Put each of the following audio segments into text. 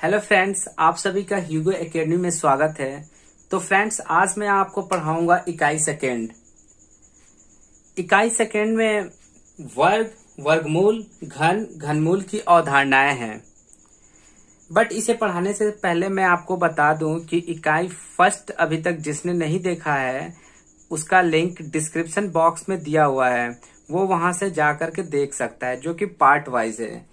Hello friends, आप सभी का ह्यूगो एकेडमी में स्वागत है। तो फ्रेंड्स, आज मैं आपको पढ़ाऊंगा इकाई सेकेंड। इकाई सेकेंड में वर्ग, वर्गमूल, घन, घनमूल की अवधारणाएं हैं। बट इसे पढ़ाने से पहले मैं आपको बता दूं कि इकाई फर्स्ट अभी तक जिसने नहीं देखा है उसका लिंक डिस्क्रिप्शन बॉक्स में दिया हुआ है, वो वहां से जा करके देख सकता है, जो कि पार्ट वाइज है।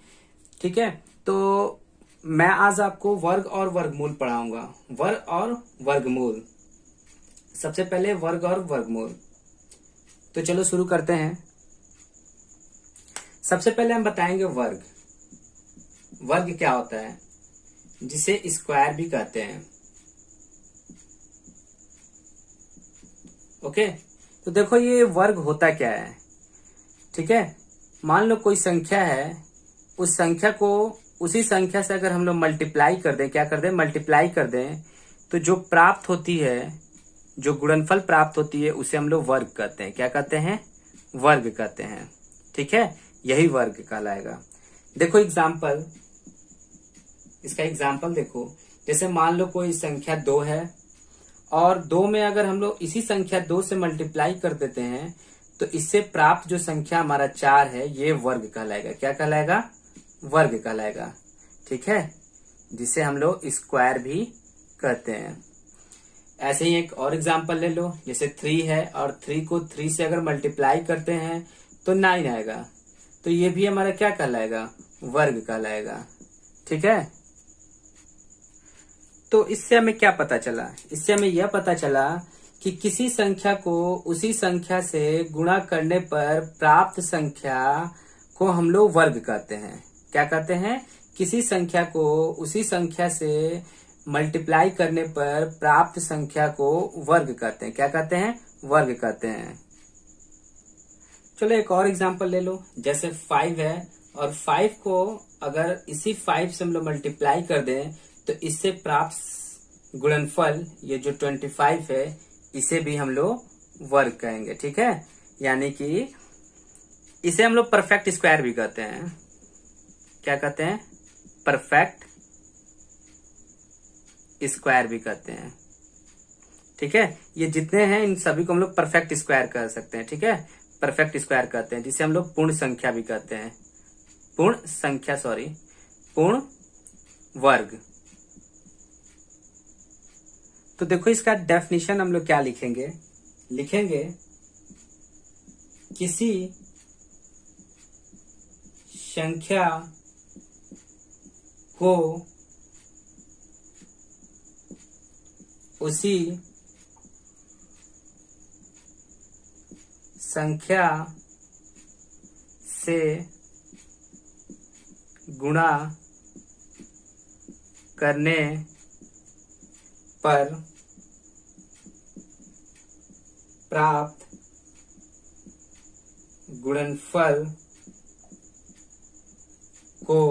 ठीक है, तो मैं आज आपको वर्ग और वर्गमूल पढ़ाऊंगा। वर्ग और वर्गमूल। सबसे पहले वर्ग और वर्गमूल। तो चलो शुरू करते हैं। सबसे पहले हम बताएंगे वर्ग। वर्ग क्या होता है, जिसे स्क्वायर भी कहते हैं। ओके, तो देखो ये वर्ग होता क्या है। ठीक है, मान लो कोई संख्या है, उस संख्या को उसी संख्या से अगर हम लोग मल्टीप्लाई कर दें, क्या कर दें, मल्टीप्लाई कर दें, तो जो प्राप्त होती है, जो गुणनफल प्राप्त होती है, उसे हम लोग वर्ग कहते हैं। क्या कहते हैं? वर्ग कहते हैं। ठीक है, यही वर्ग कहलाएगा। देखो एग्जाम्पल, इसका एग्जाम्पल देखो। जैसे मान लो कोई संख्या 2 है और 2 में अगर हम लोग इसी संख्या 2 से मल्टीप्लाई कर देते हैं तो इससे प्राप्त जो संख्या हमारा 4 है, ये वर्ग कहलाएगा। क्या कहलाएगा? वर्ग कहलाएगा। ठीक है, जिसे हम लोग स्क्वायर भी कहते हैं। ऐसे ही एक और एग्जांपल ले लो। जैसे 3 है और 3 को 3 से अगर मल्टीप्लाई करते हैं तो 9 आएगा, तो ये भी हमारा क्या कहलाएगा? वर्ग कहलाएगा। ठीक है, तो इससे हमें क्या पता चला? इससे हमें यह पता चला कि किसी संख्या को उसी संख्या से गुणा करने पर प्राप्त संख्या को हम लोग वर्ग कहते हैं। क्या कहते हैं? किसी संख्या को उसी संख्या से मल्टीप्लाई करने पर प्राप्त संख्या को वर्ग कहते हैं। क्या कहते हैं? वर्ग कहते हैं। चलो एक और एग्जांपल ले लो। जैसे 5 है और 5 को अगर इसी 5 से हम लोग मल्टीप्लाई कर दें तो इससे प्राप्त गुणनफल, ये जो 25 है, इसे भी हम लोग वर्ग कहेंगे। ठीक है, यानी कि इसे हम लोग परफेक्ट स्क्वायर भी कहते हैं। क्या कहते हैं? परफेक्ट स्क्वायर भी कहते हैं। ठीक है, ये जितने हैं इन सभी को हम लोग परफेक्ट स्क्वायर कह सकते हैं। ठीक है, परफेक्ट स्क्वायर कहते हैं, जिसे हम लोग पूर्ण संख्या भी कहते हैं। पूर्ण संख्या, सॉरी, पूर्ण वर्ग। तो देखो इसका डेफिनेशन हम लोग क्या लिखेंगे। लिखेंगे किसी संख्या को उसी संख्या से गुणा करने पर प्राप्त गुणनफल को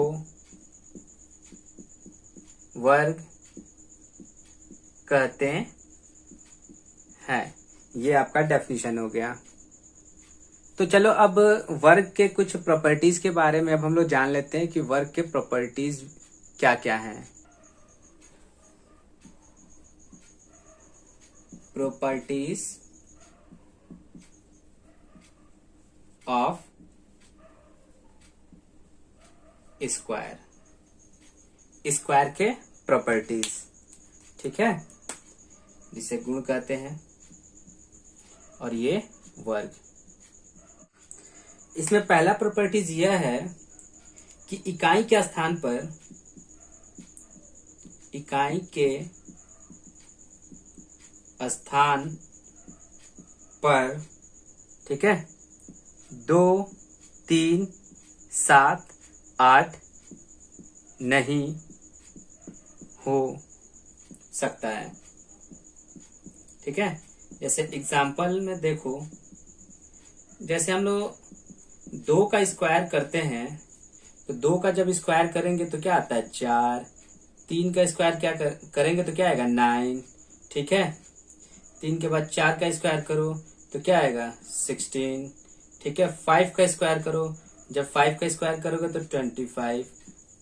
वर्ग कहते हैं। ये आपका डेफिनेशन हो गया। तो चलो अब वर्ग के कुछ प्रॉपर्टीज के बारे में अब हम लोग जान लेते हैं कि वर्ग के प्रॉपर्टीज क्या क्या हैं। Properties of square. स्क्वायर के प्रॉपर्टीज, ठीक है, जिसे गुण कहते हैं, और ये वर्ग। इसमें पहला प्रॉपर्टीज यह है कि इकाई के स्थान पर, इकाई के स्थान पर, ठीक है, 2, 3, 7, 8 नहीं हो सकता है। ठीक है, जैसे एग्जाम्पल में देखो, जैसे हम लोग 2 का स्क्वायर करते हैं तो 2 का जब स्क्वायर करेंगे तो क्या आता है? 4। 3 का स्क्वायर क्या करेंगे तो क्या आएगा? 9। ठीक है, 3 के बाद 4 का स्क्वायर करो तो क्या आएगा? 16। ठीक है, 5 का स्क्वायर करो, जब 5 का स्क्वायर करोगे तो 25।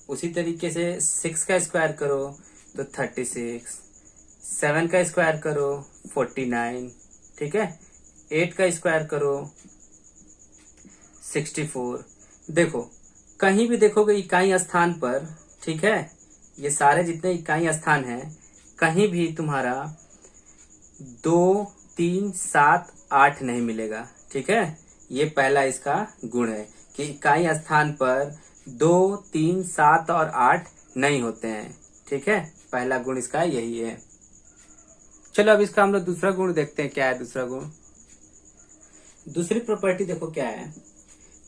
उसी तरीके से 6 का स्क्वायर करो तो 36, 7 का स्क्वायर करो 49, ठीक है। 8 का स्क्वायर करो 64। देखो कहीं भी देखोगे इकाई स्थान पर, ठीक है, ये सारे जितने इकाई स्थान हैं, कहीं भी तुम्हारा 2, 3, 7, 8 नहीं मिलेगा, ठीक है। ये पहला इसका गुण है कि इकाई स्थान पर 2, 3, 7 और 8 नहीं होते हैं, ठीक है। पहला गुण इसका यही है। चलो अब इसका हम लोग दूसरा गुण देखते हैं, क्या है दूसरा गुण। दूसरी प्रॉपर्टी देखो क्या है।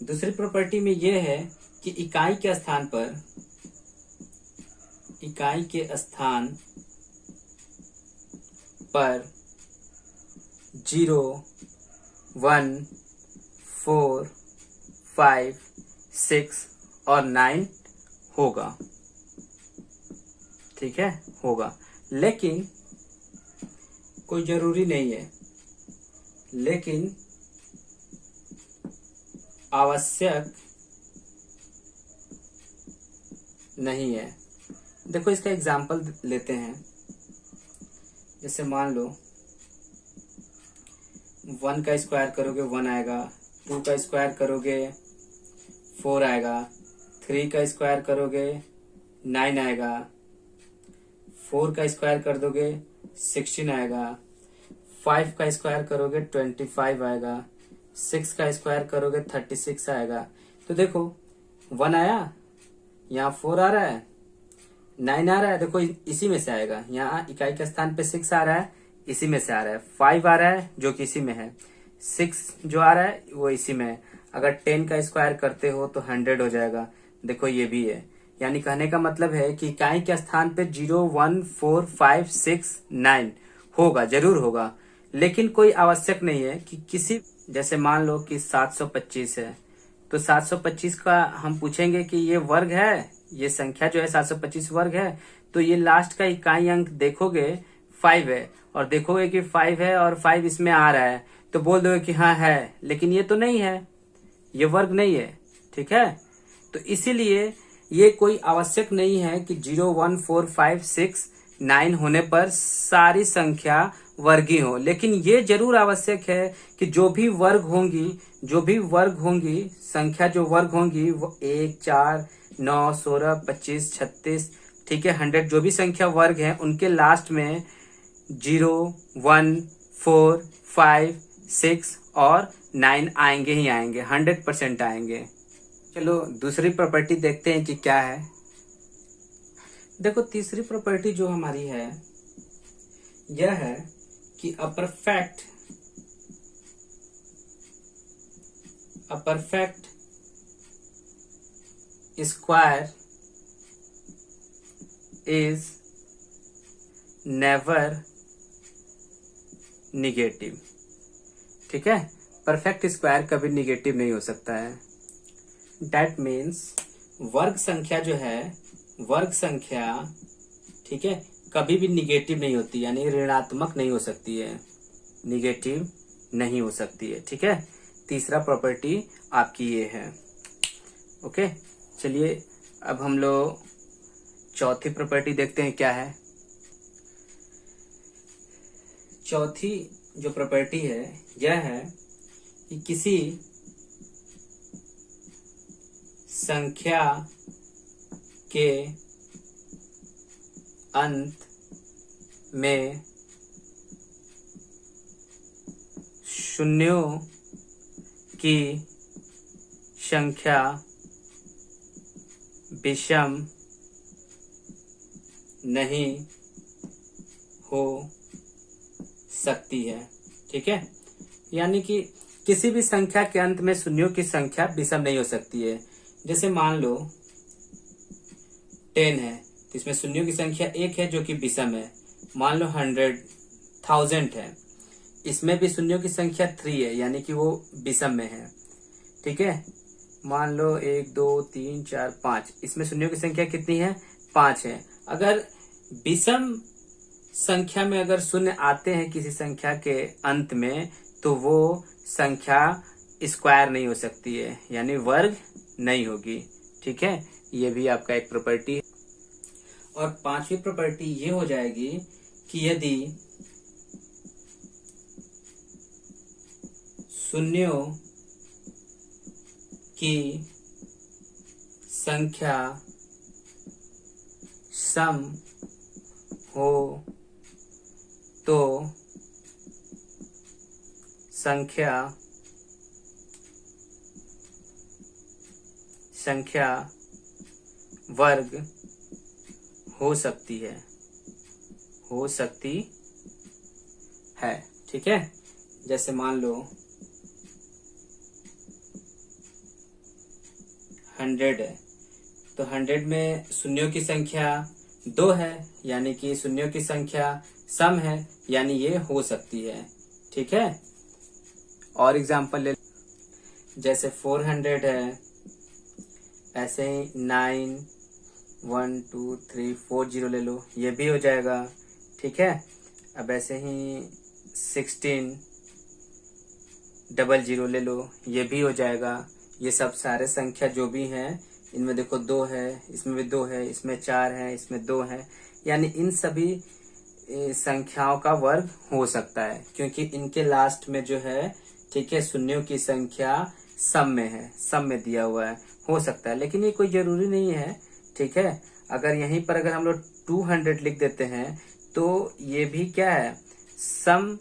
दूसरी प्रॉपर्टी में यह है कि इकाई के स्थान पर 0, 1, 4, 5, 6 और 9 होगा, ठीक है, होगा। लेकिन कोई जरूरी नहीं है, लेकिन आवश्यक नहीं है। देखो इसका एग्जाम्पल लेते हैं। जैसे मान लो 1 का स्क्वायर करोगे 1 आएगा, 2 का स्क्वायर करोगे 4 आएगा, 3 का स्क्वायर करोगे 9 आएगा, 4 का स्क्वायर कर दोगे 16 आएगा, 5 का स्क्वायर करोगे 25 आएगा, 6 का स्क्वायर करोगे 36 आएगा। तो देखो 1 आया, यहाँ 4 आ रहा है, 9 आ रहा है, देखो इसी में से आएगा। यहाँ इकाई के स्थान पे 6 आ रहा है, इसी में से आ रहा है। 5 आ रहा है जो कि इसी में है, 6 जो आ रहा है वो इसी में है। अगर 10 का स्क्वायर करते हो तो 100 हो जाएगा, देखो ये भी है। यानी कहने का मतलब है कि इकाई के स्थान पे 0, 1, 4, 5, 6, 9 होगा, जरूर होगा, लेकिन कोई आवश्यक नहीं है कि किसी, जैसे मान लो कि 725 है, तो 725 का हम पूछेंगे कि ये वर्ग है, ये संख्या जो है 725 वर्ग है, तो ये लास्ट का इकाई अंक देखोगे 5 है, और देखोगे कि 5 है और 5 इसमें आ रहा है, तो बोल दोगे कि हाँ है, लेकिन ये तो नहीं है, ये वर्ग नहीं है, ठीक है। तो इसीलिए ये कोई आवश्यक नहीं है कि 0, 1, 4, 5, 6, 9 होने पर सारी संख्या वर्गीय हो, लेकिन ये जरूर आवश्यक है कि जो भी वर्ग होंगी संख्या जो वर्ग होंगी वो 1, 4, 9, 16, 25, 36, ठीक है, 100 जो भी संख्या वर्ग है उनके लास्ट में 0, 1, 4, 5, 6 और 9 आएंगे ही आएंगे, 100% आएंगे। चलो दूसरी प्रॉपर्टी देखते हैं कि क्या है। देखो तीसरी प्रॉपर्टी जो हमारी है यह है कि a perfect square is never negative, ठीक है। परफेक्ट स्क्वायर कभी निगेटिव नहीं हो सकता है। दैट मीन्स वर्ग संख्या जो है, वर्ग संख्या, ठीक है, कभी भी निगेटिव नहीं होती, यानी ऋणात्मक नहीं हो सकती है, निगेटिव नहीं हो सकती है, ठीक है। तीसरा प्रॉपर्टी आपकी ये है। ओके, चलिए अब हम लोग चौथी प्रॉपर्टी देखते हैं क्या है। चौथी जो प्रॉपर्टी है यह है कि किसी संख्या के अंत में शून्यों की संख्या विषम नहीं हो सकती है, ठीक है। यानी कि किसी भी संख्या के अंत में शून्यों की संख्या विषम नहीं हो सकती है। जैसे मान लो 10 है तो इसमें शून्यों की संख्या 1 है जो कि विषम है। मान लो 100,000 है, इसमें भी शून्यों की संख्या 3 है, यानी कि वो विषम में है, ठीक है। मान लो 1, 2, 3, 4, 5, इसमें शून्यों की संख्या कितनी है? 5 है। अगर विषम संख्या में अगर शून्य आते हैं किसी संख्या के अंत में तो वो संख्या स्क्वायर नहीं हो सकती है, यानी वर्ग नहीं होगी, ठीक है, ये भी आपका एक प्रॉपर्टी है। और पांचवी प्रॉपर्टी ये हो जाएगी कि यदि शून्यों की संख्या सम हो तो संख्या वर्ग हो सकती है। ठीक है, जैसे मान लो 100 है, तो 100 में शून्यों की संख्या 2 है, यानी कि शून्यों की संख्या सम है, यानी ये हो सकती है। ठीक है, और एग्जांपल ले, जैसे 400 है, ऐसे ही 9 1 2 3 4 0 ले लो, ये भी हो जाएगा। ठीक है, अब ऐसे ही 16 00 ले लो, ये भी हो जाएगा। ये सब सारे संख्या जो भी हैं, इनमें देखो 2 है, इसमें भी 2 है, इसमें 4 है, इसमें 2 है, यानी इन सभी संख्याओं का वर्ग हो सकता है, क्योंकि इनके लास्ट में जो है, ठीक है, शून्यों की संख्या सम में है, सम में दिया हुआ है, हो सकता है, लेकिन ये कोई जरूरी नहीं है। ठीक है, अगर यहीं पर अगर हम लोग 200 लिख देते हैं तो ये भी क्या है, सम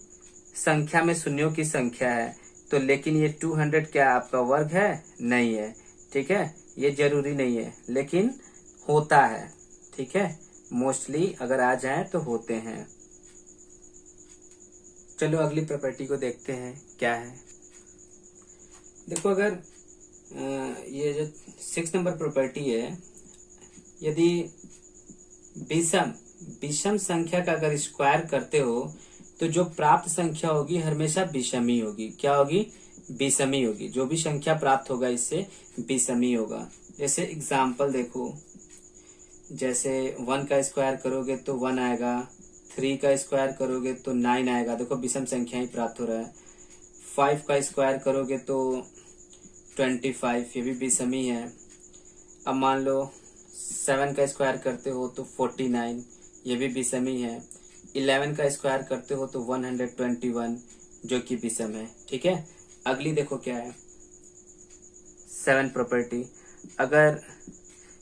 संख्या में शून्यों की संख्या है, तो लेकिन ये 200 क्या आपका वर्ग है? नहीं है। ठीक है, ये जरूरी नहीं है, लेकिन होता है। ठीक है, मोस्टली अगर आ जाए तो होते हैं। चलो अगली प्रॉपर्टी को देखते हैं क्या है। देखो, अगर ये जो 6 नंबर प्रॉपर्टी है, यदि विषम संख्या का अगर स्क्वायर करते हो तो जो प्राप्त संख्या होगी हमेशा विषमी होगी। क्या होगी? विषमी होगी। जो भी संख्या प्राप्त होगा इससे विषमी होगा। जैसे एग्जाम्पल देखो, जैसे 1 का स्क्वायर करोगे तो 1 आएगा, 3 का स्क्वायर करोगे तो 9 आएगा। देखो विषम संख्या ही प्राप्त हो रहा है। 5 का स्क्वायर करोगे तो 25, ये भी विषमी है। अब मान लो 7 का स्क्वायर करते हो तो 49, ये भी विषमी है। 11 का स्क्वायर करते हो तो 121, जो कि विषम है। ठीक है, अगली देखो क्या है, 7 प्रॉपर्टी। अगर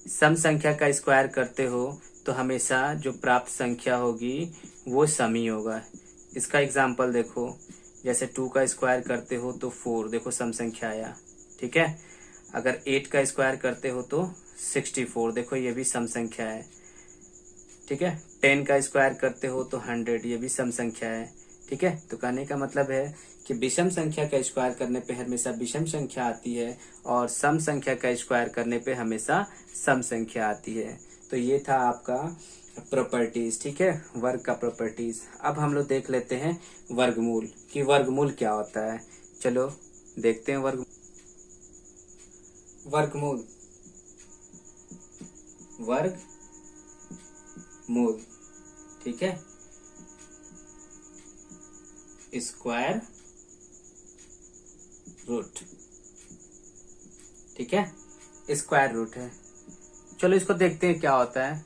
सम संख्या का स्क्वायर करते हो तो हमेशा जो प्राप्त संख्या होगी वो सम ही होगा। इसका एग्जाम्पल देखो, जैसे 2 का स्क्वायर करते हो तो 4, देखो सम संख्या आया। ठीक है, अगर 8 का स्क्वायर करते हो तो 64, देखो ये भी सम संख्या है। ठीक है, 10 का स्क्वायर करते हो तो 100, ये भी सम संख्या है। ठीक है, तो कहने का मतलब है कि विषम संख्या का स्क्वायर करने पे हमेशा विषम संख्या आती है और सम संख्या का स्क्वायर करने पे हमेशा सम संख्या आती है। तो ये था आपका प्रॉपर्टीज। ठीक है, वर्ग का प्रॉपर्टीज। अब हम लोग देख लेते हैं वर्गमूल, कि वर्गमूल क्या होता है। चलो देखते हैं वर्गमूल। वर्गमूल, ठीक है, स्क्वायर रूट। ठीक है, स्क्वायर रूट है। चलो इसको देखते हैं क्या होता है।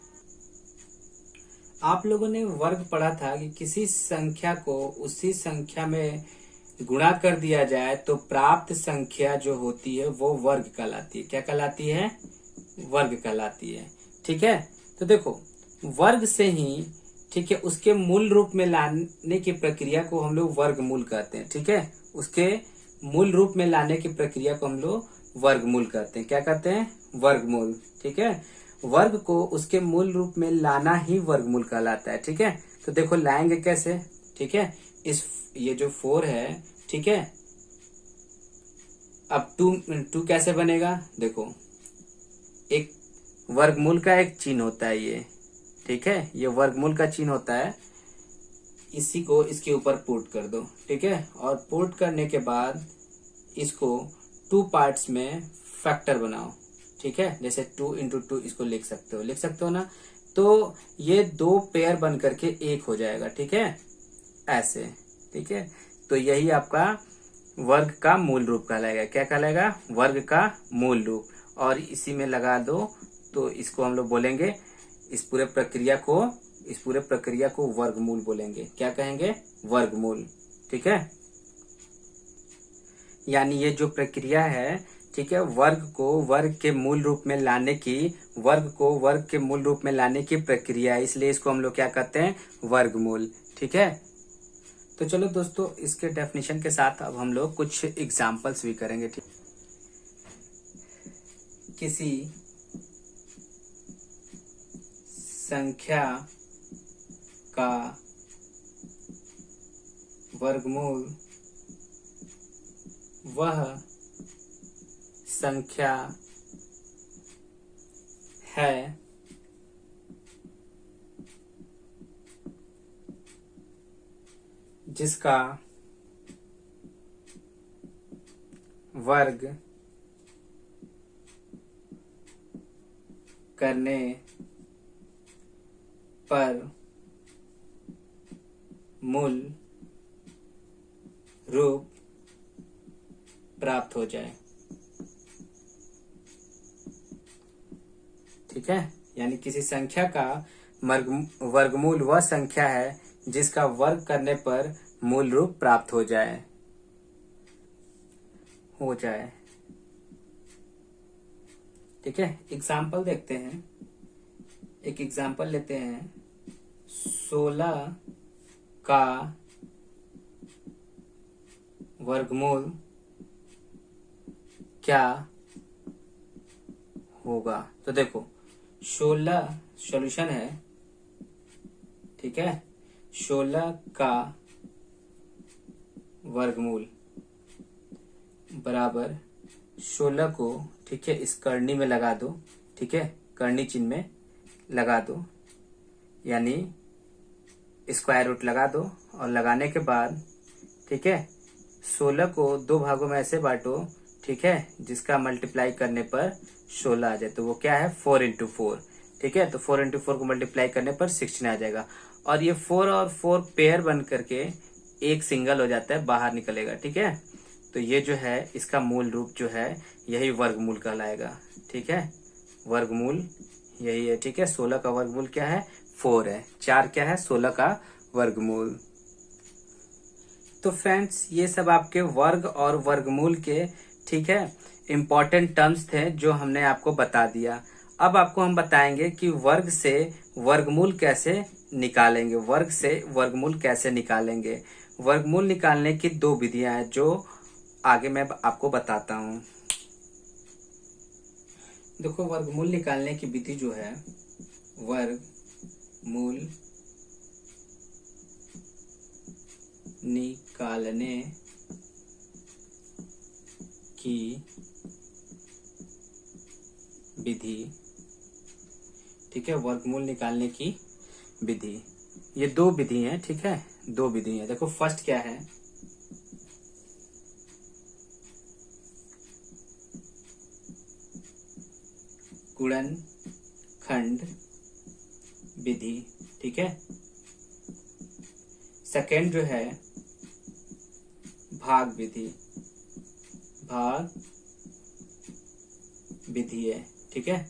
आप लोगों ने वर्ग पढ़ा था कि किसी संख्या को उसी संख्या में गुणा कर दिया जाए तो प्राप्त संख्या जो होती है वो वर्ग कहलाती है। क्या कहलाती है? वर्ग कहलाती है। ठीक है, तो देखो वर्ग से ही, ठीक है, उसके मूल रूप में लाने की प्रक्रिया को हम लोग वर्गमूल कहते हैं। ठीक है, उसके मूल रूप में लाने की प्रक्रिया को हम लोग वर्गमूल कहते हैं। क्या कहते हैं? वर्गमूल। ठीक है, वर्ग को उसके मूल रूप में लाना ही वर्गमूल कहलाता है। ठीक है, तो देखो लाएंगे कैसे। ठीक है, ये जो 4 है, ठीक है, अब 2 कैसे बनेगा? देखो एक वर्गमूल का एक चिन्ह होता है ये। ठीक है, ये वर्गमूल का चिन्ह होता है, इसी को इसके ऊपर पुट कर दो। ठीक है, और पुट करने के बाद इसको 2 पार्ट्स में फैक्टर बनाओ। ठीक है, जैसे 2 into 2 इसको लिख सकते हो ना। तो ये 2 पेयर बन करके 1 हो जाएगा। ठीक है, ऐसे। ठीक है, तो यही आपका वर्ग का मूल रूप कहलाएगा। क्या कहलाएगा? वर्ग का मूल रूप। और इसी में लगा दो, तो इसको हम लोग बोलेंगे, इस पूरे प्रक्रिया को वर्गमूल बोलेंगे। क्या कहेंगे? वर्गमूल। ठीक है, यानी ये जो प्रक्रिया है, ठीक है, वर्ग को वर्ग के मूल रूप में लाने की प्रक्रिया है, इसलिए इसको हम लोग क्या कहते हैं? वर्गमूल। ठीक है, तो चलो दोस्तों, इसके डेफिनेशन के साथ अब हम लोग कुछ एग्जाम्पल्स भी करेंगे। ठीक, किसी संख्या का वर्गमूल वह संख्या है जिसका वर्ग करने पर मूल रूप प्राप्त हो जाए। ठीक है, यानी किसी संख्या का वर्गमूल वह संख्या है जिसका वर्ग करने पर मूल रूप प्राप्त हो जाए। ठीक है, एग्जाम्पल देखते हैं। एक एग्जाम्पल लेते हैं, 16 का वर्गमूल क्या होगा? तो देखो, 16 सॉल्यूशन है। ठीक है, 16 का वर्गमूल बराबर 16 को, ठीक है, इस करनी में लगा दो। ठीक है, करनी चिन्ह में लगा दो, यानी स्क्वायर रूट लगा दो, और लगाने के बाद, ठीक है, 16 को 2 भागों में ऐसे बांटो, ठीक है, जिसका मल्टीप्लाई करने पर 16 आ जाए, तो वो क्या है? 4 इंटू 4। ठीक है, तो 4 इंटू 4 को मल्टीप्लाई करने पर 16 आ जाएगा, और ये 4 और 4 पेयर बन करके एक सिंगल हो जाता है, बाहर निकलेगा। ठीक है, तो ये जो है इसका मूल रूप जो है यही वर्गमूल कहलाएगा। ठीक है, वर्गमूल यही है। ठीक है, 16 का वर्गमूल क्या है? 4 है। 4 क्या है? 16 का वर्गमूल। तो फ्रेंड्स, ये सब आपके वर्ग और वर्गमूल के, ठीक है, इम्पोर्टेंट टर्म्स थे जो हमने आपको बता दिया। अब आपको हम बताएंगे कि वर्ग से वर्गमूल कैसे निकालेंगे। वर्गमूल निकालने की 2 विधियां हैं जो आगे मैं आपको बताता हूं। देखो, वर्गमूल निकालने की विधि जो है, वर्गमूल निकालने की विधि, ठीक है, वर्गमूल निकालने की विधि, ये 2 विधि हैं। ठीक है, 2 विधि हैं। देखो, फर्स्ट क्या है? गुणनखंड विधि। ठीक है, सेकेंड जो है भाग विधि है। ठीक है,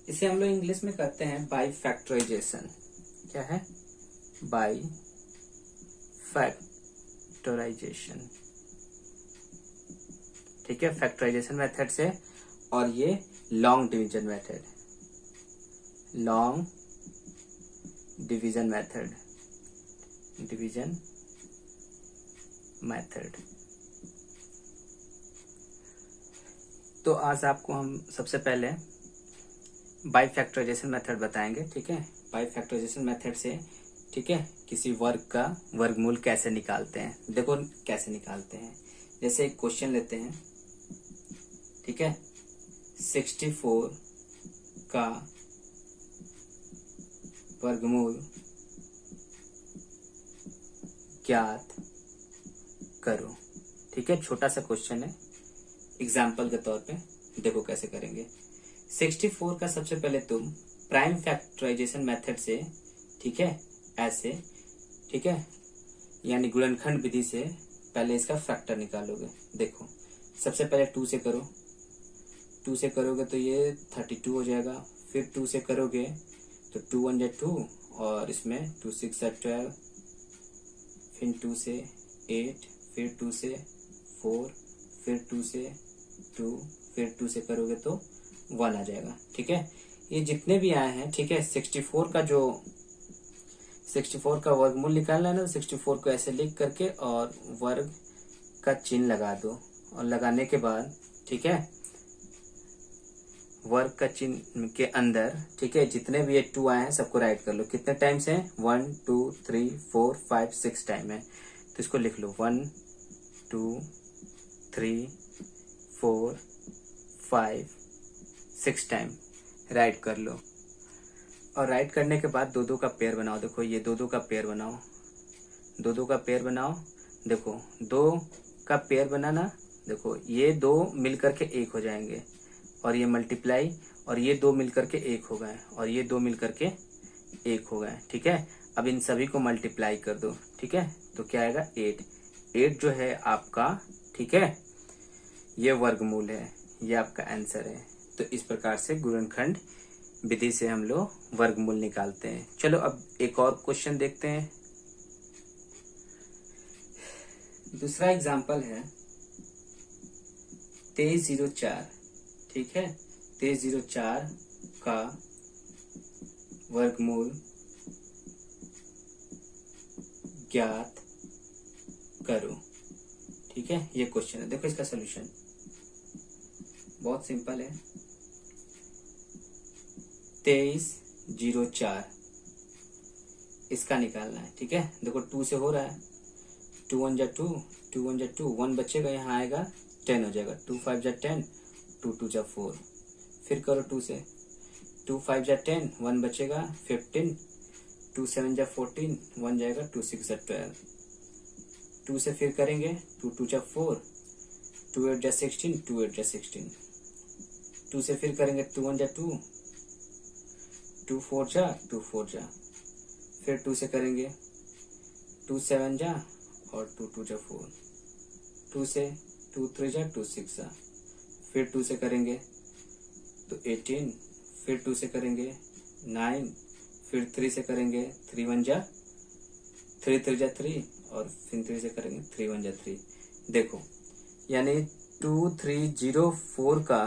इसे हम लोग इंग्लिश में कहते हैं बाई फैक्टराइजेशन। क्या है? By factorization. ठीक है, फैक्टराइजेशन मेथड से, और ये लॉन्ग डिवीजन मेथड। तो आज आपको हम सबसे पहले बाई फैक्टराइजेशन मेथड बताएंगे। ठीक है, बाई फैक्टराइजेशन मेथड से, ठीक है, किसी वर्ग का वर्गमूल कैसे निकालते हैं। देखो कैसे निकालते हैं। जैसे एक क्वेश्चन लेते हैं, ठीक है, 64 का वर्गमूल ज्ञात करो। ठीक है, छोटा सा क्वेश्चन है, एग्जाम्पल के तौर पे देखो कैसे करेंगे। 64 का सबसे पहले तुम प्राइम फैक्टराइजेशन मेथड से, ठीक है, ऐसे, ठीक है, यानी गुणनखंड विधि से पहले इसका फैक्टर निकालोगे। देखो, सबसे पहले 2 से करो, 2 से करोगे तो ये 32 हो जाएगा। फिर 2 से करोगे तो 2 1 जा 2 और इसमें 2 6 जा 12, फिर 2 से 8, फिर 2 से 4, फिर 2 से 2, फिर 2 से करोगे तो 1 आ जाएगा। ठीक है, ये जितने भी आए हैं, ठीक है, 64 का वर्गमूल निकालना है ना, 64 को ऐसे लिख करके और वर्ग का चिन्ह लगा दो, और लगाने के बाद, ठीक है, वर्ग का चिन्ह के अंदर, ठीक है, जितने भी ये 2 आए हैं सबको राइट कर लो। कितने टाइम्स हैं? 1 2 3 4 5 6 टाइम है, तो इसको लिख लो 1 2 3 4 5 6 टाइम राइट कर लो। और राइट करने के बाद दो दो का पेयर बनाओ। देखो ये दो दो का पेयर बनाओ, दो दो का पेयर बनाओ। देखो 2 का पेयर बनाना, देखो ये 2 मिलकर के 1 हो जाएंगे, और ये मल्टीप्लाई, और ये 2 मिलकर के 1 हो गए, और ये 2 मिलकर के 1 हो गए। ठीक है, अब इन सभी को मल्टीप्लाई कर दो। ठीक है, तो क्या आएगा? 8 जो है आपका, ठीक है, ये वर्गमूल है, ये आपका आंसर है। तो इस प्रकार से गुणनखंड विधि से हम लोग वर्गमूल निकालते हैं। चलो अब एक और क्वेश्चन देखते हैं। दूसरा एग्जाम्पल है 2304। ठीक है, 2304 का वर्गमूल ज्ञात करो। ठीक है, ये क्वेश्चन है। देखो इसका सोल्यूशन बहुत सिंपल है। 2304 इसका निकालना है। ठीक है, देखो 2 से हो रहा है, 2 1 जा 2, 2 1 जा 2, 1 बचेगा, यहाँ आएगा 10 हो जाएगा, 2 5 जा 10, 2 2 जा 4। फिर करो 2 से, 2 5 जा 10, 1 बचेगा 15, 2 7 जा 14, 1 जाएगा, 2 6 जा 12। 2 से फिर करेंगे, 2 2 जा 4, 2 8 जा 16, 2 8 जा 16। 2 से फिर करेंगे, 2 1 जा 2, 2 4 जा 2 4 जा। फिर 2 से करेंगे, 2 7 जा और 2 2 जा 4। 2 से 2 3 जा 2 6 जा। फिर 2 से करेंगे तो 18, फिर 2 से करेंगे 9, फिर 3 से करेंगे 3 1 जा 3 3 जा 3, और फिर 3 से करेंगे 3 1 जा 3। देखो यानी 2304 का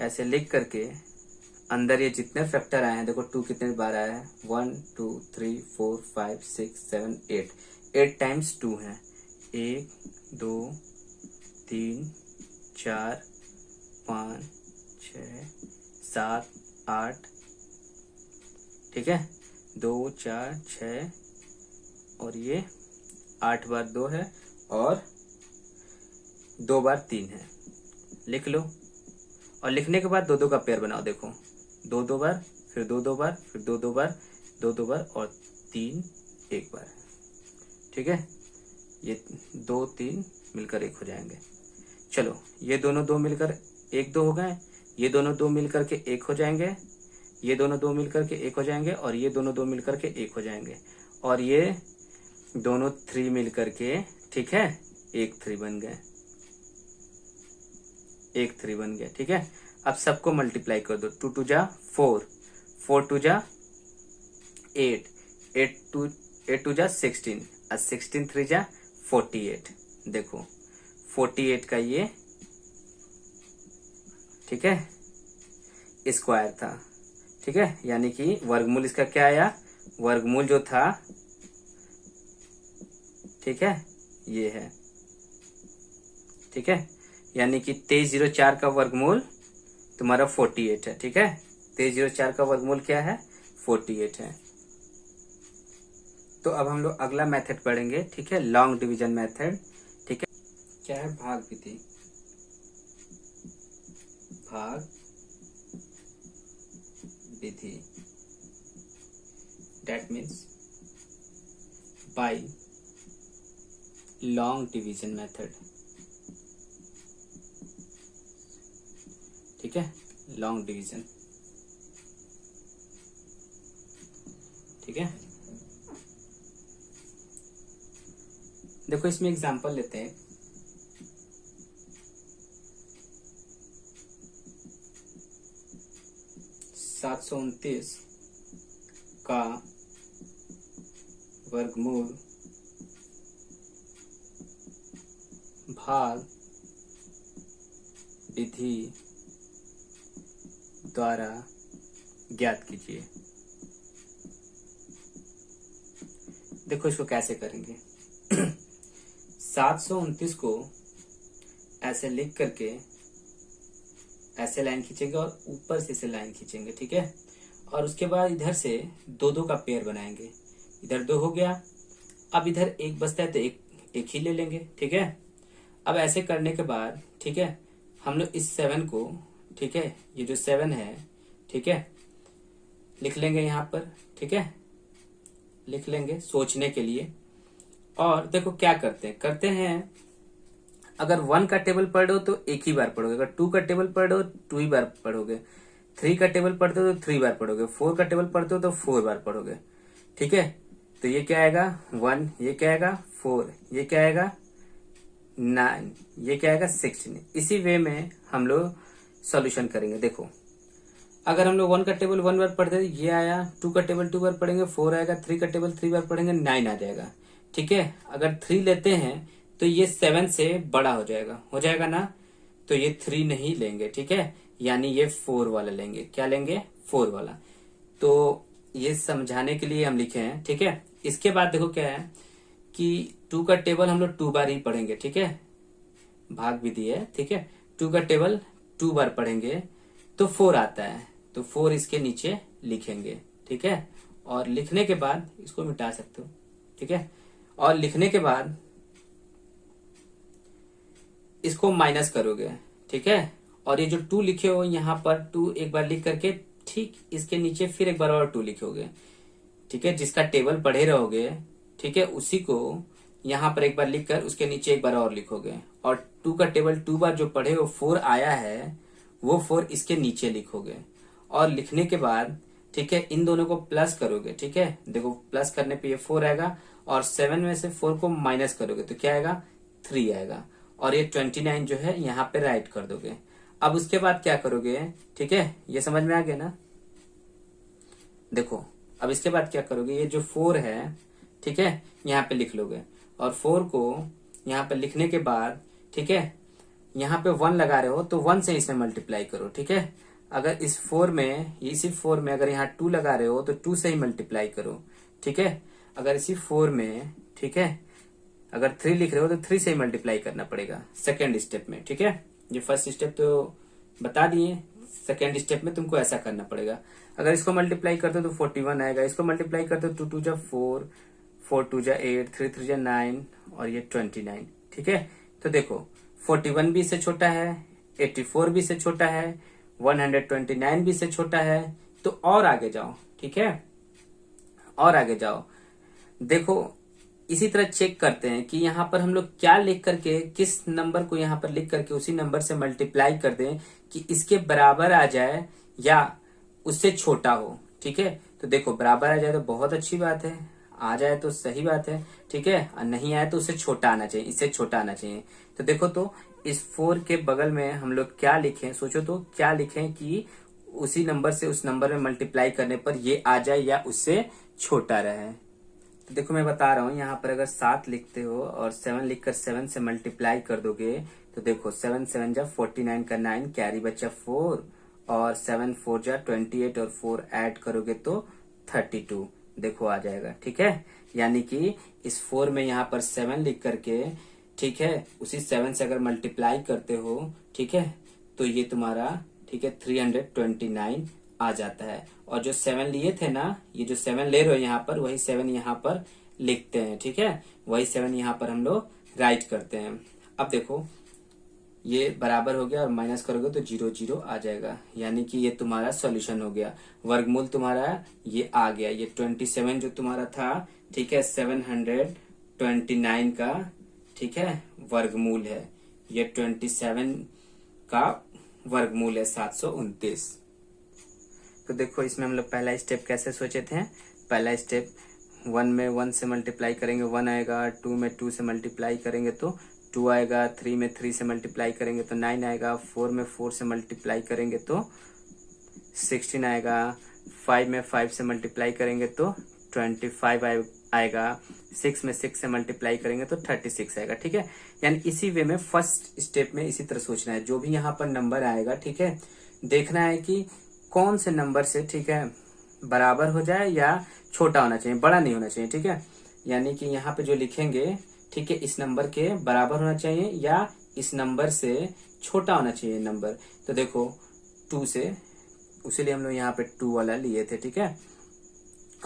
ऐसे लिख करके अंदर ये जितने फैक्टर आए हैं, देखो 2 कितने बार आया है, 1 2 3 4 5 6 7 8, 8 टाइम्स 2 है। 1 2 3 4 5 6 7 8, ठीक है, 2 4 6, और ये 8 बार 2 है, और 2 बार 3 है। लिख लो, और लिखने के बाद दो दो का पेयर बनाओ। देखो 2 2 बार, फिर 2 2 बार, फिर 2 2 बार, 2 2 बार, और 3 1 बार। ठीक है, ये 2 3 मिलकर 1 हो जाएंगे। चलो ये दोनों 2 मिलकर 1 2 हो गए, ये दोनों 2 मिलकर के 1 हो जाएंगे, ये दोनों 2 मिलकर के 1 हो जाएंगे, और ये दोनों 2 मिलकर के 1 हो जाएंगे, और ये दोनों 3 मिलकर के, ठीक है, 1 3 बन गए, 1 3 बन गया। ठीक है, अब सबको मल्टीप्लाई कर दो। 2 2 जा 4, 4 2 जा 8, 8 2 जा 16, और 16 3 जा 48। देखो 48 का ये, ठीक है, स्क्वायर था। ठीक है, यानी कि वर्गमूल इसका क्या आया? वर्गमूल जो था, ठीक है, ये है। ठीक है, यानी कि 2304 का वर्गमूल तुम्हारा 48 है। ठीक है, 2304 का वर्गमूल क्या है? 48 है। तो अब हम लोग अगला मेथड पढ़ेंगे। ठीक है, लॉन्ग डिवीजन मेथड। ठीक है, क्या है? भाग विधि। भाग विधि, that means by long division method. ठीक है, लॉन्ग डिवीजन। ठीक है, देखो इसमें एग्जांपल लेते हैं। सात सौ उनतीस का वर्गमूल भाग विधि द्वारा ज्ञात कीजिए। देखो इसको कैसे करेंगे। 729 को ऐसे लिख करके ऐसे लाइन खींचेंगे और ऊपर से ऐसे लाइन खींचेंगे, ठीक है। और उसके बाद इधर से दो दो का पेयर बनाएंगे। इधर 2 हो गया, अब इधर 1 बचता है तो एक ही ले लेंगे, ठीक है। अब ऐसे करने के बाद, ठीक है, हम लोग इस 7 को, ठीक है, ये जो 7 है, ठीक है, लिख लेंगे यहाँ पर, ठीक है, लिख लेंगे सोचने के लिए। और देखो क्या करते हैं अगर 1 का टेबल पढ़ रहे हो तो एक ही बार पढ़ोगे, अगर 2 का टेबल पढ़ रहे हो 2 ही बार पढ़ोगे, 3 का टेबल पढ़ते हो तो 3 बार पढ़ोगे, 4 का टेबल पढ़ते हो तो 4 बार पढ़ोगे, ठीक है। तो ये क्या आएगा 1, ये क्या आएगा 4, ये क्या आएगा 9, ये क्या आएगा 16। इसी वे में हम लोग सॉल्यूशन करेंगे। देखो अगर हम लोग 1 का टेबल 1 बार पढ़ते हैं ये आया, 2 का टेबल 2 बार पढ़ेंगे 4 आएगा, 3 का टेबल 3 बार पढ़ेंगे 9 आ जाएगा, ठीक है। अगर 3 लेते हैं तो ये 7 से बड़ा हो जाएगा ना, तो ये 3 नहीं लेंगे, ठीक है, यानी ये 4 वाला लेंगे। क्या लेंगे 4 वाला। तो ये समझाने के लिए हम लिखे हैं, ठीक है। इसके बाद देखो क्या है कि 2 का टेबल हम लोग 2 बार ही पढ़ेंगे, ठीक है, भाग विधि है, ठीक है। 2 का टेबल 2 बार पढ़ेंगे तो 4 आता है, तो 4 इसके नीचे लिखेंगे, ठीक है। और लिखने के बाद इसको मिटा सकते हो, ठीक है। और लिखने के बाद इसको माइनस करोगे, ठीक है। और ये जो 2 लिखे हो यहाँ पर 2 एक बार लिख करके ठीक इसके नीचे फिर एक बार और 2 लिखोगे, ठीक है। जिसका टेबल पढ़े रहोगे, ठीक है, उसी को यहाँ पर एक बार लिखकर उसके नीचे एक बार और लिखोगे। और 2 का टेबल 2 बार जो पढ़े हो 4 आया है वो 4 इसके नीचे लिखोगे। और लिखने के बाद, ठीक है, इन दोनों को प्लस करोगे, ठीक है। देखो प्लस करने पे ये 4 आएगा और 7 में से 4 को माइनस करोगे तो क्या आएगा 3 आएगा। और ये 29 जो है यहाँ पे राइट कर दोगे। अब उसके बाद क्या करोगे, ठीक है, ये समझ में आ गया ना। देखो अब इसके बाद क्या करोगे, ये जो 4 है, ठीक है, यहाँ पे लिख लोगे। और 4 को यहाँ पे लिखने के बाद, ठीक है, यहाँ पे 1 लगा रहे हो तो 1 से इसमें मल्टीप्लाई करो, ठीक है। अगर इस 4 में, इसी 4 में अगर यहाँ 2 लगा रहे हो तो 2 से ही मल्टीप्लाई करो, ठीक है। अगर इसी 4 में, ठीक है, अगर 3 लिख रहे हो तो 3 से ही मल्टीप्लाई करना पड़ेगा सेकेंड स्टेप में, ठीक है। ये फर्स्ट स्टेप तो बता दिए, सेकेंड स्टेप में तुमको ऐसा करना पड़ेगा। अगर इसको मल्टीप्लाई करते हो तो 41 आएगा, इसको मल्टीप्लाई करते हो 2 2 जा 4, 4 2 जा 8, 3 3 जा 9 और ये 29, ठीक है। तो देखो 41 भी इससे छोटा है, 84 भी इससे छोटा है, 129 भी इससे छोटा है। तो और आगे जाओ, ठीक है, और आगे जाओ। देखो इसी तरह चेक करते हैं कि यहाँ पर हम लोग क्या लिख करके, किस नंबर को यहाँ पर लिख करके उसी नंबर से मल्टीप्लाई कर दें कि इसके बराबर आ जाए या उससे छोटा हो, ठीक है। तो देखो बराबर आ जाए तो बहुत अच्छी बात है, आ जाए तो सही बात है, ठीक है, और नहीं आए तो उससे छोटा आना चाहिए, इससे छोटा आना चाहिए। तो देखो तो इस 4 के बगल में हम लोग क्या लिखें, सोचो तो क्या लिखें कि उसी नंबर से उस नंबर में मल्टीप्लाई करने पर ये आ जाए या उससे छोटा रहे। तो देखो मैं बता रहा हूँ, यहाँ पर अगर 7 लिखते हो और 7 लिखकर 7 से मल्टीप्लाई कर दोगे तो देखो 7 7 जा 49 का 9 कैरी बच्चा 4 और 7 4 जा 28 और 4 ऐड करोगे तो 32 देखो आ जाएगा, ठीक है। यानी कि इस 4 में यहाँ पर 7 लिख करके, ठीक है, उसी 7 से अगर मल्टीप्लाई करते हो, ठीक है, तो ये तुम्हारा, ठीक है, 329 आ जाता है। और जो 7 लिए थे ना, ये जो 7 ले रहे हो यहाँ पर, वही 7 यहाँ पर लिखते हैं, ठीक है, वही 7 यहाँ पर हम लोग राइट करते हैं। अब देखो ये बराबर हो गया और माइनस करोगे तो 0 0 आ जाएगा, यानी कि ये तुम्हारा सॉल्यूशन हो गया। वर्गमूल तुम्हारा ये आ गया, ये 27 जो तुम्हारा था, ठीक है, 729 का, ठीक है, वर्गमूल है। ये 27 का वर्गमूल है 729। तो देखो इसमें हम लोग पहला स्टेप कैसे सोचे थे। पहला स्टेप 1 में 1 से मल्टीप्लाई करेंगे 1 आएगा, 2 में 2 से मल्टीप्लाई करेंगे तो 2 आएगा, 3 में 3 से मल्टीप्लाई करेंगे तो 9 आएगा, 4 में 4 से मल्टीप्लाई करेंगे तो 16 आएगा, 5 में 5 से मल्टीप्लाई करेंगे तो 25 आएगा, 6 में 6 से मल्टीप्लाई करेंगे तो 36 आएगा। ठीक है, यानी इसी वे में फर्स्ट स्टेप में इसी तरह सोचना है। जो भी यहाँ पर नंबर आएगा, ठीक है, देखना है कि कौन से नंबर से, ठीक है, बराबर हो जाए या छोटा होना चाहिए, बड़ा नहीं होना चाहिए। ठीक है, यानी कि यहाँ पे जो लिखेंगे, ठीक है, इस नंबर के बराबर होना चाहिए या इस नंबर से छोटा होना चाहिए नंबर। तो देखो 2 से, उसीलिए हम लोग यहाँ पे 2 वाला लिए थे। ठीक है,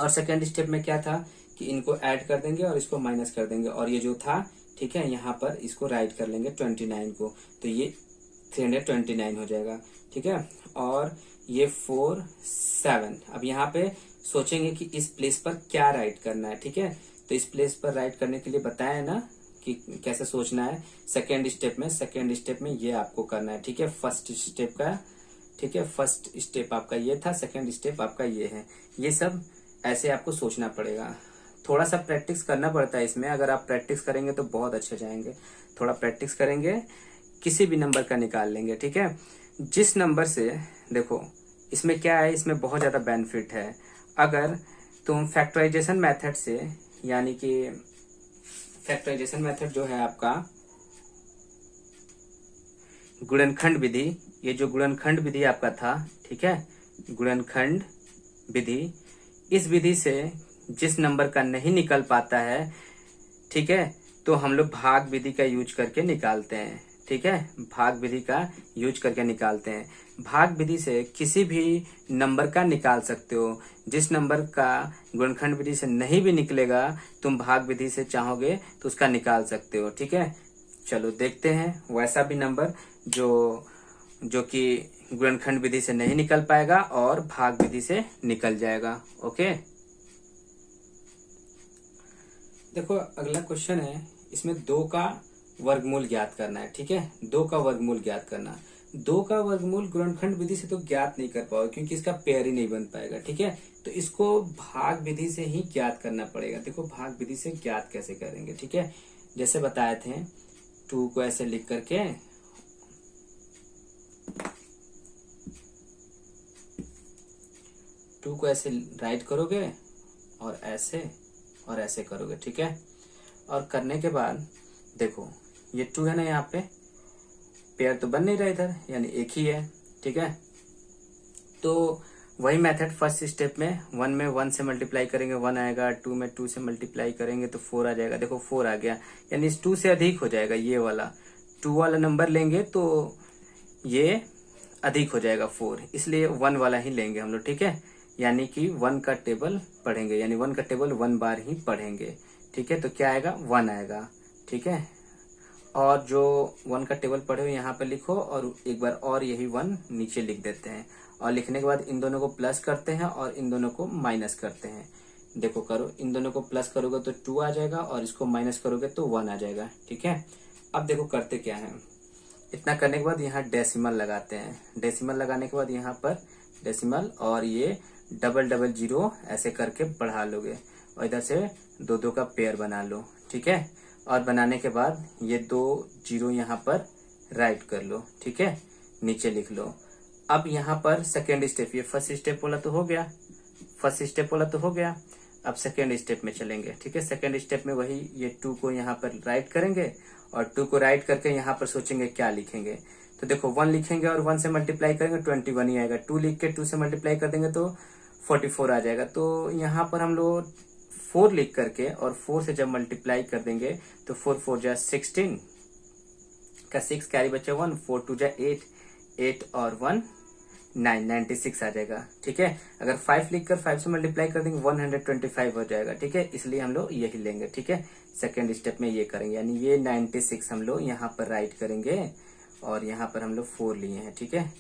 और सेकेंड स्टेप में क्या था कि इनको ऐड कर देंगे और इसको माइनस कर देंगे, और ये जो था, ठीक है, यहाँ पर इसको राइट कर लेंगे 29 को, तो ये 329 हो जाएगा। ठीक है, और ये 4 7। अब यहाँ पे सोचेंगे कि इस प्लेस पर क्या राइट करना है। ठीक है, तो इस प्लेस पर राइट करने के लिए बताया है ना कि कैसे सोचना है। सेकेंड स्टेप में ये आपको करना है। ठीक है, फर्स्ट स्टेप का, ठीक है, फर्स्ट स्टेप आपका ये था, सेकेंड स्टेप आपका ये है। ये सब ऐसे आपको सोचना पड़ेगा, थोड़ा सा प्रैक्टिस करना पड़ता है इसमें। अगर आप प्रैक्टिस करेंगे तो बहुत अच्छे जाएंगे। थोड़ा प्रैक्टिस करेंगे, किसी भी नंबर का निकाल लेंगे। ठीक है, जिस नंबर से, देखो इसमें क्या है, इसमें बहुत ज्यादा बेनिफिट है। अगर तुम फैक्टराइजेशन मेथड से, यानी कि फैक्टराइजेशन मेथड जो है आपका गुणनखंड विधि, ये जो गुणनखंड विधि आपका था, ठीक है, गुणनखंड विधि, इस विधि से जिस नंबर का नहीं निकल पाता है, ठीक है, तो हम लोग भाग विधि का यूज करके निकालते हैं। ठीक है, भाग विधि का यूज करके निकालते हैं। भाग विधि से किसी भी नंबर का निकाल सकते हो। जिस नंबर का गुणनखंड विधि से नहीं भी निकलेगा, तुम भाग विधि से चाहोगे तो उसका निकाल सकते हो। ठीक है, चलो देखते हैं वैसा भी नंबर जो कि गुणनखंड विधि से नहीं निकल पाएगा और भाग विधि से निकल जाएगा। ओके, देखो अगला क्वेश्चन है, इसमें 2 का वर्गमूल ज्ञात करना है। ठीक है, 2 का वर्गमूल ज्ञात करना। 2 का वर्गमूल गुणनखंड विधि से तो ज्ञात नहीं कर पाओगे क्योंकि इसका पेयर ही नहीं बन पाएगा। ठीक है, तो इसको भाग विधि से ही ज्ञात करना पड़ेगा। देखो भाग विधि से ज्ञात कैसे करेंगे। ठीक है, जैसे बताए थे, 2 को ऐसे लिख करके, 2 को ऐसे राइट करोगे और ऐसे करोगे। ठीक है, और करने के बाद देखो ये 2 है ना, यहाँ पे पेयर तो बन नहीं रहा इधर, यानी एक ही है। ठीक है, तो वही मेथड फर्स्ट स्टेप में 1 में 1 से मल्टीप्लाई करेंगे 1 आएगा, 2 में 2 से मल्टीप्लाई करेंगे तो 4 आ जाएगा। देखो 4 आ गया, यानी इस 2 से अधिक हो जाएगा। ये वाला 2 वाला नंबर लेंगे तो ये अधिक हो जाएगा 4, इसलिए 1 वाला ही लेंगे हम लोग। ठीक है, यानी कि 1 का टेबल पढ़ेंगे, यानी 1 का टेबल 1 बार ही पढ़ेंगे। ठीक है, तो क्या आएगा, 1 आएगा। ठीक है, और जो 1 का टेबल पढ़े हुए यहाँ पे लिखो और एक बार और यही 1 नीचे लिख देते हैं, और लिखने के बाद इन दोनों को प्लस करते हैं और इन दोनों को माइनस करते हैं। देखो करो, इन दोनों को प्लस करोगे तो 2 आ जाएगा और इसको माइनस करोगे तो 1 आ जाएगा। ठीक है, अब देखो करते क्या है, इतना करने के बाद यहाँ डेसिमल लगाते हैं। डेसिमल लगाने के बाद यहाँ पर डेसिमल और ये डबल डबल जीरो ऐसे करके बढ़ा लोगे और इधर से 2 2 का पेयर बना लो। ठीक है, और बनाने के बाद ये 2 जीरो यहाँ पर राइट कर लो। ठीक है, नीचे लिख लो। अब यहाँ पर सेकेंड स्टेप, ये फर्स्ट स्टेप वाला तो हो गया, अब सेकेंड स्टेप में चलेंगे। ठीक है, सेकेंड स्टेप में वही ये 2 को यहाँ पर राइट करेंगे और 2 को राइट करके यहाँ पर सोचेंगे क्या लिखेंगे। तो देखो 1 लिखेंगे और 1 से मल्टीप्लाई करेंगे 21 ही आएगा। 2 लिख के 2 से मल्टीप्लाई कर देंगे तो 44 आ जाएगा। तो यहाँ पर हम लोग 4 लिख करके और 4 से जब मल्टीप्लाई कर देंगे तो 4 4 जा 16 का 6 कैरी बचा 1, 4 2 जा 8, 8 और 1 9, 96 आ जाएगा। ठीक है, अगर 5 लिख कर 5 से मल्टीप्लाई कर देंगे 125 हो जाएगा। ठीक है, इसलिए हम लोग यही लेंगे। ठीक है, सेकेंड स्टेप में ये करेंगे, यानी ये 96 हम लोग यहाँ पर राइट करेंगे और यहाँ पर हम लोग 4 लिए हैं। ठीक है,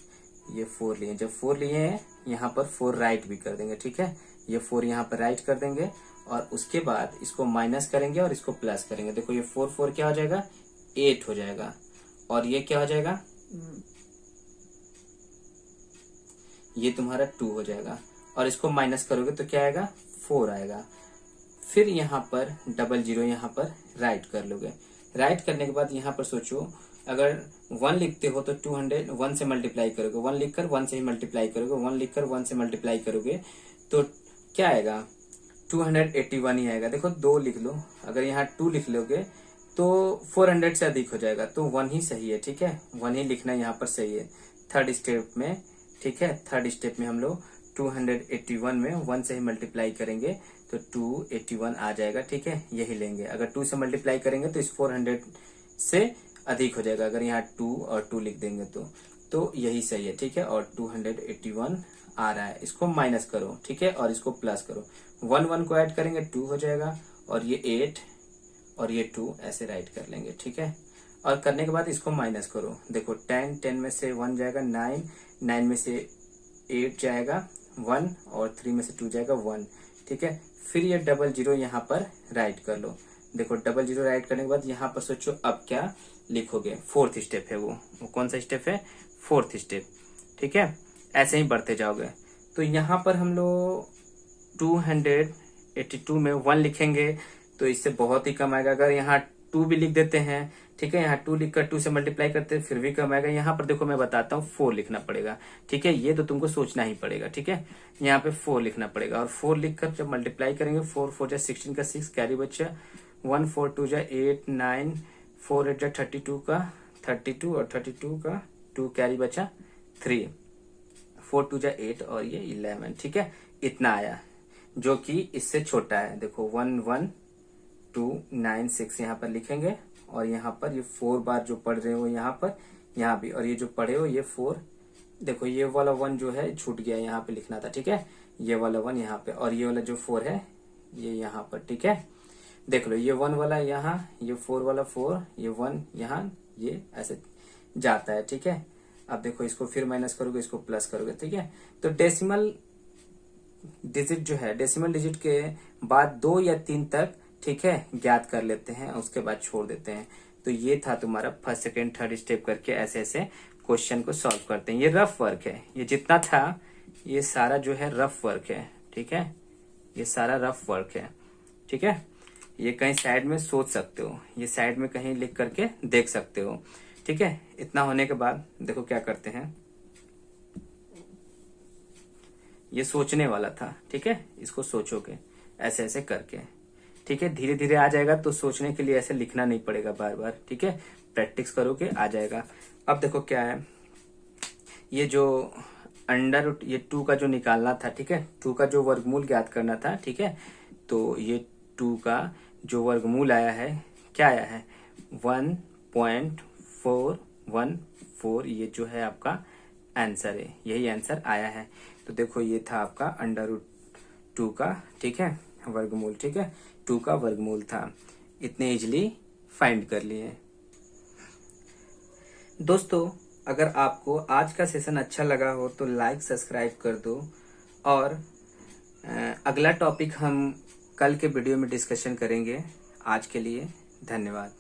ये 4 लिए, जब 4 लिए हैं यहाँ पर 4 राइट भी कर देंगे। ठीक है, ये 4 यहाँ पर राइट कर देंगे और उसके बाद इसको माइनस करेंगे और इसको प्लस करेंगे। देखो ये 4 4 क्या हो जाएगा, 8 हो जाएगा, और ये क्या हो जाएगा, ये तुम्हारा 2 हो जाएगा, और इसको माइनस करोगे तो क्या आएगा, 4 आएगा। फिर यहाँ पर 00 यहाँ पर राइट कर लोगे। राइट करने के बाद यहाँ पर सोचो, अगर 1 लिखते हो तो 200 1 से मल्टीप्लाई करोगे, 1 लिखकर 1 से ही मल्टीप्लाई करोगे, 1 लिखकर 1 से मल्टीप्लाई करोगे तो क्या आएगा, 281 ही आएगा। देखो 2 लिख लो, अगर यहाँ 2 लिख लोगे तो 400 से अधिक हो जाएगा, तो 1 ही सही है। ठीक है, 1 ही लिखना यहाँ पर सही है थर्ड स्टेप में। ठीक है, थर्ड स्टेप में हम लोग 281 में 1 से ही मल्टीप्लाई करेंगे तो 281 आ जाएगा। ठीक है, यही लेंगे। अगर 2 से मल्टीप्लाई करेंगे तो इस 400 से अधिक हो जाएगा, अगर यहाँ 2 और 2 लिख देंगे तो यही सही है। ठीक है, और 281 आ रहा है, इसको माइनस करो। ठीक है, और इसको प्लस करो, 1 1 को ऐड करेंगे 2 हो जाएगा, और ये 8 और ये 2 ऐसे राइट कर लेंगे। ठीक है, और करने के बाद इसको माइनस करो। देखो 10 में से 1 जाएगा 9, 9 में से 8 जाएगा 1, और 3 में से 2 जाएगा 1। ठीक है, फिर ये 00 यहाँ पर राइट कर लो। देखो 00 राइट करने के बाद यहाँ पर सोचो अब क्या लिखोगे। फोर्थ स्टेप है वो कौन सा स्टेप है, फोर्थ स्टेप। ठीक है, ऐसे ही बढ़ते जाओगे। तो यहाँ पर हम लोग 282 में 1 लिखेंगे तो इससे बहुत ही कम आएगा। अगर यहाँ 2 भी लिख देते हैं, ठीक है, यहाँ 2 लिखकर 2 से मल्टीप्लाई करते हैं फिर भी कम आएगा। यहाँ पर देखो मैं बताता हूँ 4 लिखना पड़ेगा। ठीक है, ये तो तुमको सोचना ही पड़ेगा। ठीक है, यहाँ पे 4 लिखना पड़ेगा, और 4 लिखकर जब मल्टीप्लाई करेंगे 4 4 जा 16 का 6 कैरी बच्चा 1 4 2 जा 8 9 4 8 जा 32 का 32 और 32 का 2 कैरी बचा 3 4 2 जा 8 और ये 11। ठीक है, इतना आया जो कि इससे छोटा है। देखो 1 1 2 9 6 यहाँ पर लिखेंगे, और यहाँ पर ये 4 बार जो पढ़ रहे हो यहाँ पर, यहाँ भी, और ये जो पढ़े हो ये 4। देखो ये वाला 1 जो है छूट गया, यहाँ पे लिखना था। ठीक है, ये वाला 1 यहाँ पे, और ये वाला जो 4 है ये यहाँ पर। ठीक है, देख लो ये 1 वाला यहाँ, ये 4 वाला 4, ये 1 यहाँ, ये ऐसे जाता है। ठीक है, अब देखो इसको फिर माइनस करोगे, इसको प्लस करोगे। ठीक है, तो डेसिमल डिजिट जो है, डेसिमल डिजिट के बाद 2 या 3 तक, ठीक है, ज्ञात कर लेते हैं, उसके बाद छोड़ देते हैं। तो ये था तुम्हारा फर्स्ट सेकेंड थर्ड स्टेप करके ऐसे ऐसे क्वेश्चन को सॉल्व करते हैं। ये रफ वर्क है, ये जितना था ये सारा जो है रफ वर्क है। ठीक है, ये सारा रफ वर्क है। ठीक है, ये कहीं साइड में सोच सकते हो, ये साइड में कहीं लिख करके देख सकते हो। ठीक है, इतना होने के बाद देखो क्या करते हैं, ये सोचने वाला था। ठीक है, इसको सोचोगे ऐसे ऐसे करके। ठीक है, धीरे धीरे आ जाएगा, तो सोचने के लिए ऐसे लिखना नहीं पड़ेगा बार बार। ठीक है, प्रैक्टिस करोगे आ जाएगा। अब देखो क्या है, ये जो अंडर रूट ये 2 का जो निकालना था। ठीक है, 2 का जो वर्गमूल ज्ञात करना था। ठीक है, तो ये 2 का जो वर्गमूल आया है, क्या आया है 1.414। ये जो है आपका आंसर है, यही आंसर आया है। तो देखो ये था आपका अंडर रूट 2 का, ठीक है, वर्गमूल। ठीक है, 2 का वर्गमूल था, इतने इजिली फाइंड कर लिए। दोस्तों अगर आपको आज का सेशन अच्छा लगा हो तो लाइक सब्सक्राइब कर दो, और अगला टॉपिक हम कल के वीडियो में डिस्कशन करेंगे। आज के लिए धन्यवाद।